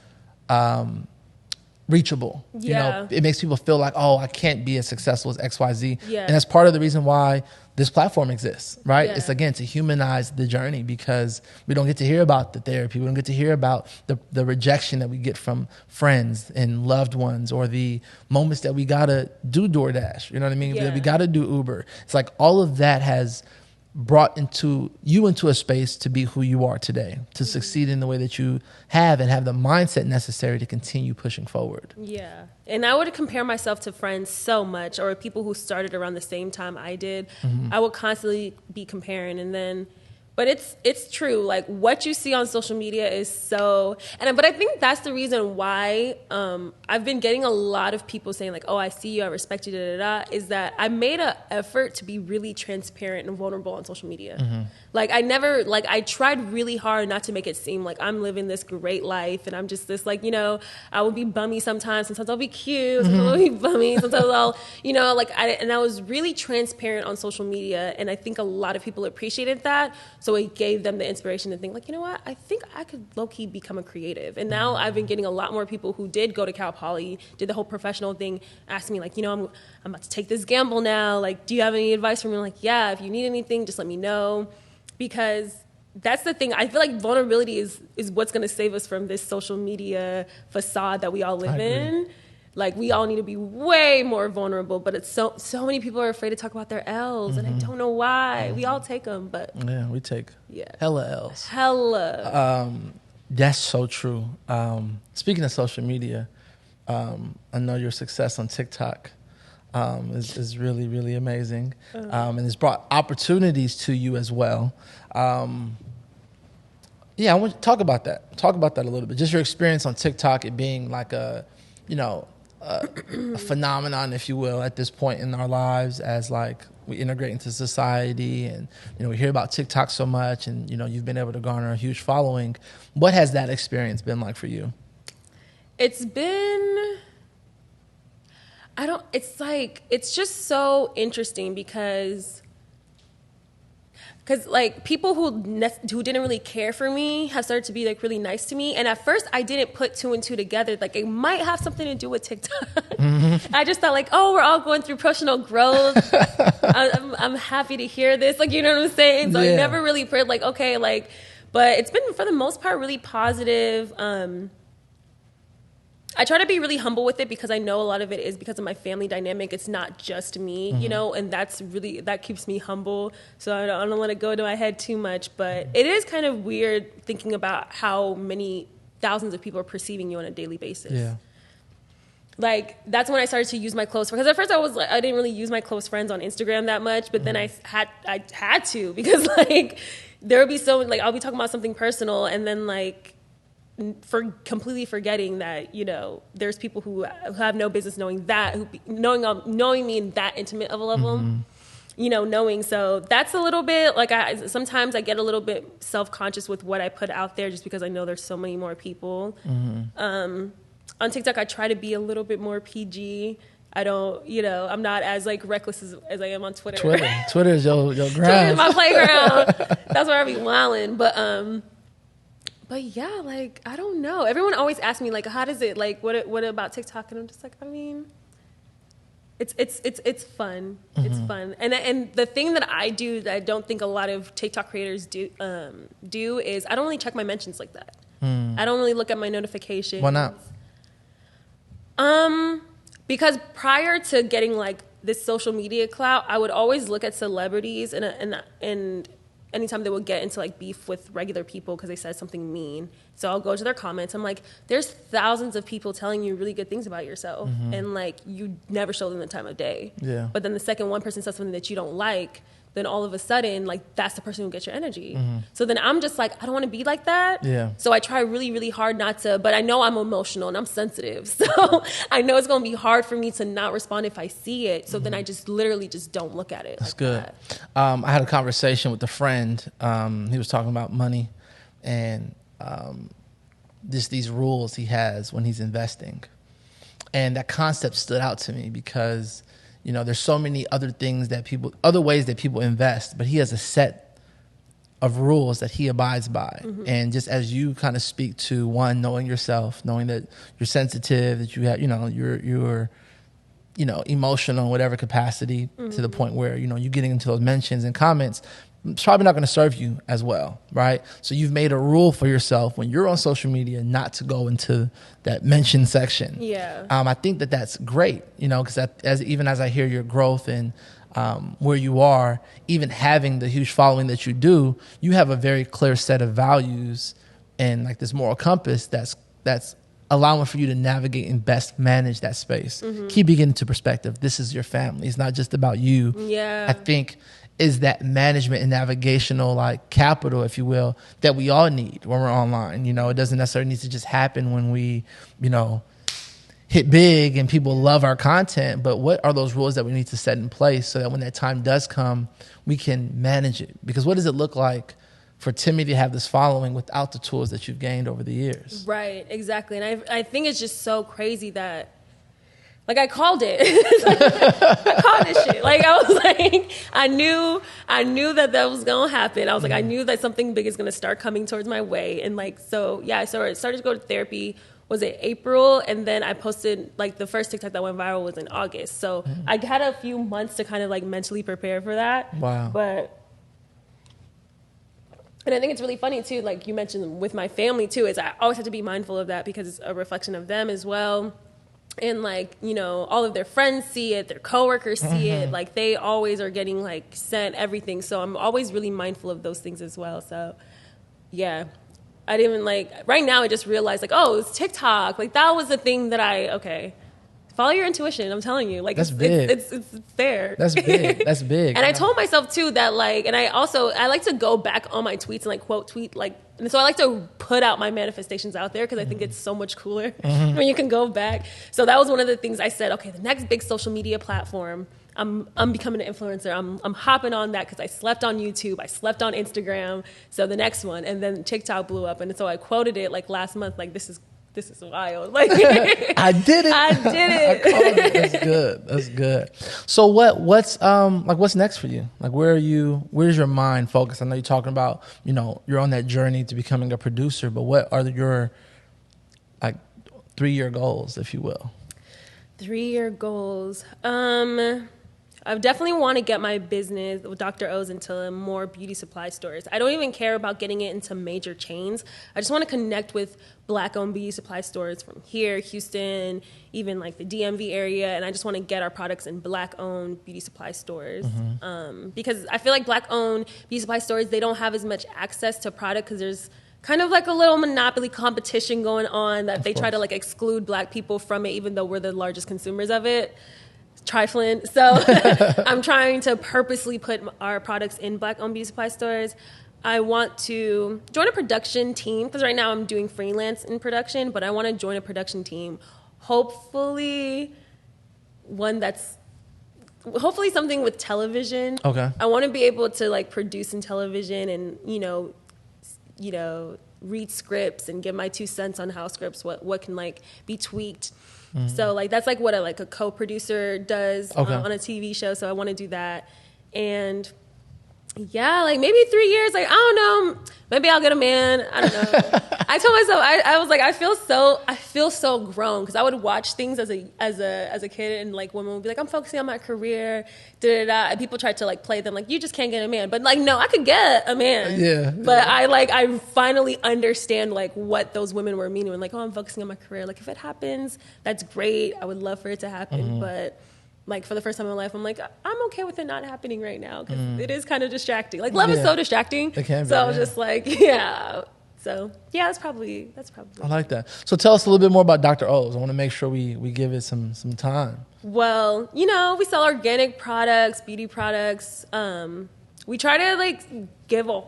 reachable. You know, it makes people feel like, oh, I can't be as successful as XYZ. And that's part of the reason why this platform exists, right? It's, again, to humanize the journey, because we don't get to hear about the therapy. We don't get to hear about the rejection that we get from friends and loved ones, or the moments that we gotta do DoorDash, you know what I mean? That we gotta do Uber. It's like all of that has brought you into a space to be who you are today, to succeed in the way that you have and have the mindset necessary to continue pushing forward. Yeah. And I would compare myself to friends so much, or people who started around the same time I did. I would constantly be comparing, and then, but it's true. Like what you see on social media is but I think that's the reason why I've been getting a lot of people saying like, oh, I see you, I respect you, is that I made an effort to be really transparent and vulnerable on social media. Like I tried really hard not to make it seem like I'm living this great life and I'm just this, like, you know, I will be bummy sometimes I'll be cute, sometimes I'll be bummy, sometimes I'll, you know, like I was really transparent on social media, and I think a lot of people appreciated that. So it gave them the inspiration to think like, you know what, I think I could low-key become a creative. And now I've been getting a lot more people who did go to Cal Poly, did the whole professional thing, asking me like, you know, I'm about to take this gamble now. Like, do you have any advice for me? I'm like, yeah, if you need anything, just let me know. Because that's the thing. I feel like vulnerability is what's going to save us from this social media facade that we all live in. Like, we all need to be way more vulnerable, but it's so many people are afraid to talk about their L's, and I don't know why. We all take them, but we take hella L's. That's so true. Speaking of social media, I know your success on TikTok is really, really amazing, and it's brought opportunities to you as well. I want to talk about that. Talk about that a little bit. Just your experience on TikTok, it being like a phenomenon, if you will, at this point in our lives, as like we integrate into society, and you know, we hear about TikTok so much, and you know, you've been able to garner a huge following. What has that experience been like for you? It's been, it's just so interesting because like people who didn't really care for me have started to be like really nice to me. And at first I didn't put two and two together. Like it might have something to do with TikTok. I just thought like, oh, we're all going through personal growth. I'm happy to hear this. Like, you know what I'm saying? So I never really put like, okay, like, but it's been for the most part really positive. I try to be really humble with it because I know a lot of it is because of my family dynamic. It's not just me, you know, and that keeps me humble. So I don't let it go to my head too much. But it is kind of weird thinking about how many thousands of people are perceiving you on a daily basis. Yeah. Like, that's when I started to use my close friends. Because at first I didn't really use my close friends on Instagram that much. But then I had to, because like there would be I'll be talking about something personal, and then like, for completely forgetting that, you know, there's people who have no business knowing that, knowing me in that intimate of a level, you know, knowing. So that's a little bit like sometimes I get a little bit self-conscious with what I put out there, just because I know there's so many more people. On TikTok, I try to be a little bit more PG, I don't, I'm not as like reckless as I am on Twitter. Twitter is your Twitter ground. is my playground. That's where I be wilding. But yeah, like, I don't know. Everyone always asks me like, how does it, like, what about TikTok? And I'm just like, I mean, it's fun. It's fun. And the thing that I do that I don't think a lot of TikTok creators do is I don't really check my mentions like that. I don't really look at my notifications. Why not? Because prior to getting like this social media clout, I would always look at celebrities and anytime they would get into like beef with regular people because they said something mean. So I'll go to their comments. I'm like, there's thousands of people telling you really good things about yourself. And like, you never show them the time of day. Yeah. But then the second one person says something that you don't like, then all of a sudden, like, that's the person who gets your energy. So then I'm just like, I don't want to be like that. Yeah. So I try really, really hard not to, but I know I'm emotional and I'm sensitive. So I know it's going to be hard for me to not respond if I see it. So then I just literally just don't look at it. That's like good. That. I had a conversation with a friend. He was talking about money and just these rules he has when he's investing. And that concept stood out to me because there's so many other ways that people invest, but he has a set of rules that he abides by. And just as you kind of speak to one, knowing yourself, knowing that you're sensitive, that you have, you're emotional in whatever capacity to the point where, you getting into those mentions and comments, it's probably not going to serve you as well, right? So you've made a rule for yourself when you're on social media not to go into that mention section. Yeah. I think that that's great, because even as I hear your growth and where you are, even having the huge following that you do, you have a very clear set of values and like this moral compass that's allowing for you to navigate and best manage that space. Keep it into perspective. This is your family. It's not just about you. Yeah. I think is that management and navigational like capital, if you will, that we all need when we're online. It doesn't necessarily need to just happen when we, hit big and people love our content, but what are those rules that we need to set in place so that when that time does come, we can manage it? Because what does it look like for Timmy to have this following without the tools that you've gained over the years? Right, exactly. And I think it's just so crazy that, like, I called it. I called this shit. Like, I was like, I knew that was going to happen. I was like, I knew that something big is going to start coming towards my way. And like, so yeah, so I started to go to therapy, was it April? And then I posted, like, the first TikTok that went viral was in August. So I had a few months to kind of like mentally prepare for that. Wow. And I think it's really funny too, like you mentioned with my family too, is I always have to be mindful of that because it's a reflection of them as well. And like, all of their friends see it, their coworkers see it, like they always are getting like sent everything. So I'm always really mindful of those things as well. So yeah, I didn't even like, right now I just realized like, oh, it's TikTok. Like that was the thing that follow your intuition. I'm telling you, like that's big. It's there. That's big. That's big. And I told myself too that like, and I like to go back on my tweets and like quote tweet like, and so I like to put out my manifestations out there because I think it's so much cooler when you can go back. So that was one of the things I said, okay, the next big social media platform, I'm becoming an influencer. I'm hopping on that because I slept on YouTube. I slept on Instagram. So the next one, and then TikTok blew up. And so I quoted it like last month, like this is wild. Like I did it. I called it. That's good. That's good. So what's next for you? Like where's your mind focused? I know you're talking about, you're on that journey to becoming a producer, but what are your like 3-year goals, if you will? 3-year goals. I definitely want to get my business with Dr. O's into more beauty supply stores. I don't even care about getting it into major chains. I just want to connect with Black-owned beauty supply stores from here, Houston, even like the DMV area, and I just want to get our products in Black-owned beauty supply stores. Because I feel like Black-owned beauty supply stores, they don't have as much access to product because there's kind of like a little monopoly competition going on that they try to like exclude Black people from it, even though we're the largest consumers of it. Trifling. So I'm trying to purposely put our products in Black-owned beauty supply stores. I want to join a production team because right now I'm doing freelance in production, but I want to join a production team. Hopefully something with television. Okay. I want to be able to like produce in television and, read scripts and give my 2 cents on how scripts, what can like be tweaked. So like that's like what a co-producer does on a TV show. So I want to do that. And yeah, like maybe 3 years, like I don't know, maybe I'll get a man. I don't know. I told myself, I was like, I feel so grown, because I would watch things as a kid, and like women would be like, I'm focusing on my career, and people tried to like play them like, you just can't get a man. But like, no, I could get a man. Yeah. But I finally understand like what those women were meaning when like, oh, I'm focusing on my career. Like if it happens, that's great. I would love for it to happen, but like for the first time in my life, I'm like, I'm okay with it not happening right now, because it is kind of distracting. Like love is so distracting. It can be, so I was just like, yeah. So yeah, that's probably. I like that. So tell us a little bit more about Dr. O's. I want to make sure we give it some time. Well, we sell organic products, beauty products. We try to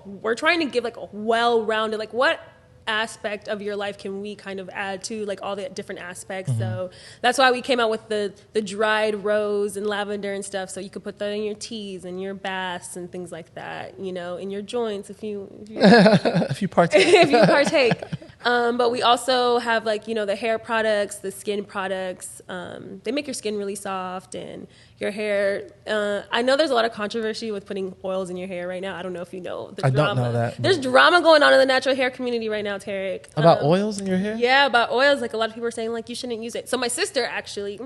we're trying to give like a well-rounded, like what aspect of your life can we kind of add to like all the different aspects. So that's why we came out with the dried rose and lavender and stuff, so you could put that in your teas and your baths and things like that, in your joints if you if you partake. But we also have like the hair products, the skin products. They make your skin really soft and your hair. I know there's a lot of controversy with putting oils in your hair right now. I don't know if you know the drama. I don't know that. There's drama going on in the natural hair community right now, Tarek. About oils in your hair? Yeah, about oils. Like a lot of people are saying like you shouldn't use it. So my sister actually,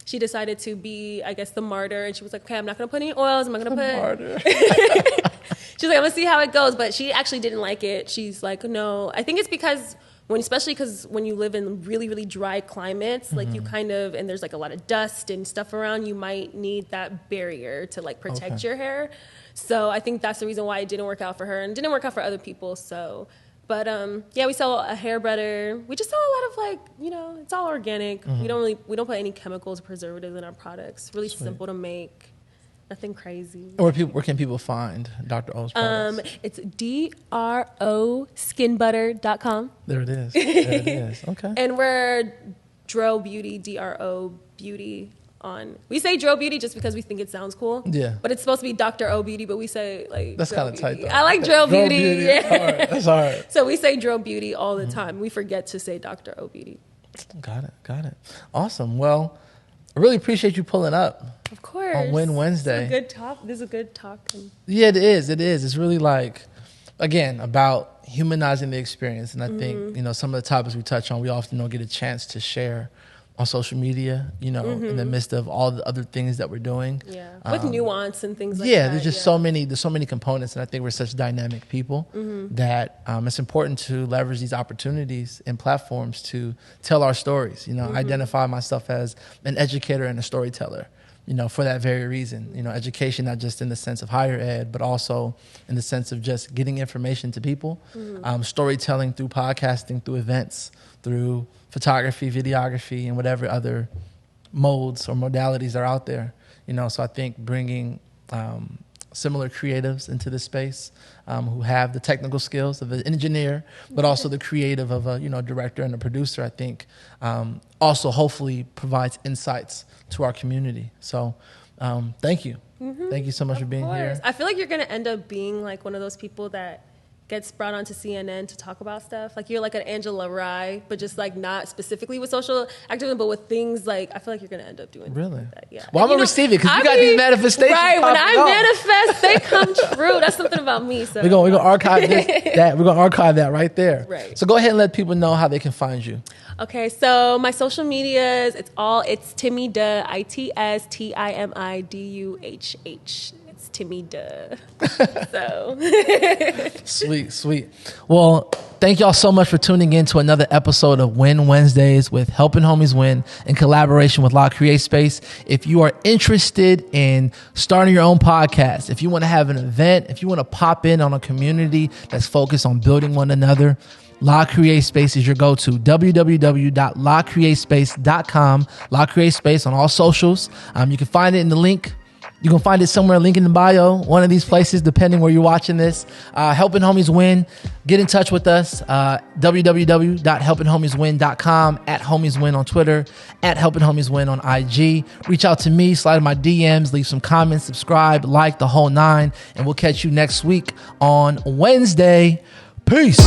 she decided to be, I guess, the martyr, and she was like, okay, I'm not gonna put any oils. I'm not gonna put. Martyr. She's like, I'm gonna see how it goes, but she actually didn't like it. She's like, no. I think it's because especially because when you live in really, really dry climates, like you kind of, and there's like a lot of dust and stuff around, you might need that barrier to like protect your hair. So I think that's the reason why it didn't work out for her and didn't work out for other people. So, but yeah, we sell a hair butter. We just sell a lot of like, it's all organic. We don't put any chemicals or preservatives in our products. Really simple to make. Nothing crazy. Where can people find Dr. O's products? It's droskinbutter.com. There it is. Okay. And we're Dro Beauty, DRO Beauty on. We say Dro Beauty just because we think it sounds cool. Yeah. But it's supposed to be Dr. O Beauty, but we say like that's kind of tight though. I like Dro Beauty. Yeah. That's all right. So we say Dro Beauty all the time. We forget to say Dr. O Beauty. Got it. Awesome. Well, I really appreciate you pulling up. Of course. On Win Wednesday. This is a good talk. Yeah, it is. It's really like, again, about humanizing the experience. And I think, some of the topics we touch on, we often don't get a chance to share on social media, in the midst of all the other things that we're doing. Yeah, with nuance and things like that. Yeah, there's just so many components. And I think we're such dynamic people that it's important to leverage these opportunities and platforms to tell our stories. I identify myself as an educator and a storyteller. For that very reason, education, not just in the sense of higher ed, but also in the sense of just getting information to people, storytelling through podcasting, through events, through photography, videography, and whatever other modes or modalities are out there. So I think bringing similar creatives into this space who have the technical skills of an engineer, but also the creative of a director and a producer, I think also hopefully provides insights to our community. So thank you. Thank you so much for being here. I feel like you're going to end up being like one of those people that gets brought onto CNN to talk about stuff. Like you're like an Angela Rye, but just like not specifically with social activism, but with things like, I feel like you're going to end up doing really like that. Yeah. Well, I'm going to receive it because you got these manifestations. Right. When I manifest, they come true. That's something about me. So we're going to archive that. We're going to archive that right there. Right. So go ahead and let people know how they can find you. Okay, so my social medias, it's Timmy Duh, ITSTIMIDUHH. It's Timmy Duh. So sweet. Well, thank y'all so much for tuning in to another episode of Win Wednesdays with Helping Homies Win in collaboration with La Create Space. If you are interested in starting your own podcast, if you want to have an event, if you want to pop in on a community that's focused on building one another, La Create Space is your go-to. www.lacreatespace.com. La Create Space on all socials. You can find it in the link. You can find it somewhere, link in the bio, one of these places, depending where you're watching this. Helping Homies Win. Get in touch with us. www.helpinghomieswin.com, @homieswin on Twitter, @helpinghomieswin on IG. Reach out to me, slide in my DMs, leave some comments, subscribe, like the whole nine, and we'll catch you next week on Wednesday. Peace.